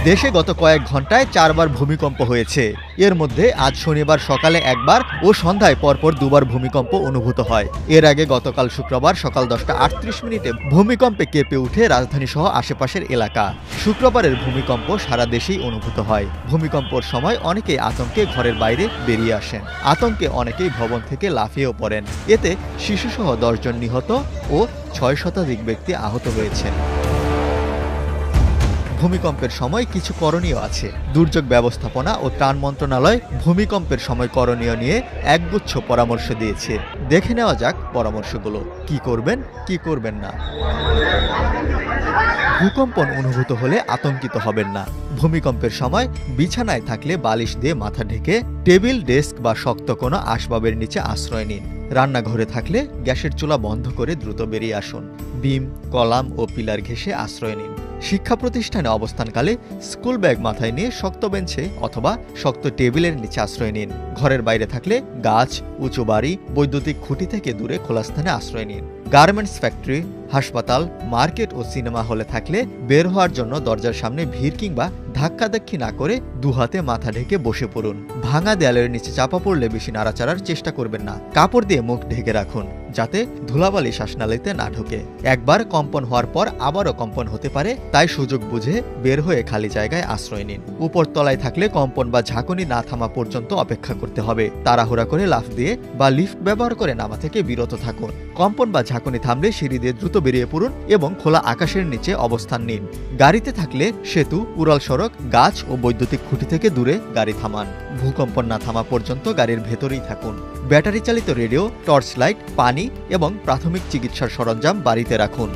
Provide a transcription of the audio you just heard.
দেশে গত কয়েক ঘন্টায় 4 বার ভূমিকম্প হয়েছে। এর মধ্যে আজ শনিবার সকালে একবার ও সন্ধ্যায় পরপর দুবার ভূমিকম্প অনুভূত হয়। এর আগে গতকাল শুক্রবার সকাল 10:38 ভূমিকম্পে কেঁপে উঠে রাজধানী সহ আশেপাশের এলাকা। শুক্রবারের ভূমিকম্প সারা দেশেই অনুভূত হয়। ভূমিকম্পের সময় অনেকেই আতঙ্কে ঘরের বাইরে বেরিয়ে আসেন। আতঙ্কে অনেকেই ভবন থেকে লাফিয়েও পড়েন। এতে শিশুসহ 10 জন নিহত ও 6 শতাধিক ব্যক্তি আহত হয়েছেন। ভূমিকম্পের সময় কিছু করণীয় আছে। দুর্যোগ ব্যবস্থাপনা ও ত্রাণ মন্ত্রণালয় ভূমিকম্পের সময় করণীয় নিয়ে একগুচ্ছ পরামর্শ দিয়েছে। দেখে নেওয়া যাক পরামর্শগুলো। কি করবেন, কি করবেন না। ভূকম্পন অনুভূত হলে আতঙ্কিত হবেন না। ভূমিকম্পের সময় বিছানায় থাকলে বালিশ দিয়ে মাথা ঢেকে টেবিল, ডেস্ক বা শক্ত কোনো আসবাবের নিচে আশ্রয় নিন। রান্নাঘরে থাকলে গ্যাসের চুলা বন্ধ করে দ্রুত বেরিয়ে আসুন। বিম, কলাম ও পিলার ঘেঁষে আশ্রয় নিন। শিক্ষা প্রতিষ্ঠানে অবস্থানকালে স্কুল ব্যাগ মাথায় নিয়ে শক্ত বেঞ্চে অথবা শক্ত টেবিলের নিচে আশ্রয় নিন। ঘরের বাইরে থাকলে গাছ, উঁচু বাড়ি, বৈদ্যুতিক খুঁটি থেকে দূরে খোলা স্থানে আশ্রয় নিন। গার্মেন্টস ফ্যাক্টরি, হাসপাতাল, মার্কেট ও সিনেমা হলে থাকলে বের হওয়ার জন্য দরজার সামনে ভিড় কিংবা ধাক্কাধাক্কি না করে দুহাতে মাথা ঢেকে বসে পড়ুন। ভাঙা দেয়ালের নিচে চাপা পড়লে বেশি নাড়াচাড়ার চেষ্টা করবেন না। কাপড় দিয়ে মুখ ঢেকে রাখুন যাতে ধুলাবালি শ্বাসনালীতে না ঢোকে। একবার কম্পন হওয়ার পর আবারও কম্পন হতে পারে, তাই সুযোগ বুঝে বের হয়ে খালি জায়গায় আশ্রয় নিন। উপরতলায় থাকলে কম্পন বা ঝাঁকুনি না থামা পর্যন্ত অপেক্ষা করতে হবে। তাড়াহুড়া করে লাফ দিয়ে বা লিফট ব্যবহার করে নামা থেকে বিরত থাকুন। কম্পন বা ঝাঁকুনি থামলে সিঁড়ি দিয়ে দ্রুত বেরিয়ে পড়ুন এবং খোলা আকাশের নিচে অবস্থান নিন। গাড়িতে থাকলে সেতু, উড়াল সড়ক, গাছ ও বৈদ্যুতিক খুঁটি থেকে দূরে গাড়ি থামান। ভূকম্পন না থামা পর্যন্ত গাড়ির ভেতরেই থাকুন। ব্যাটারি চালিত রেডিও, টর্চ লাইট, পানি এবং প্রাথমিক চিকিৎসার সরঞ্জাম বাড়িতে রাখুন।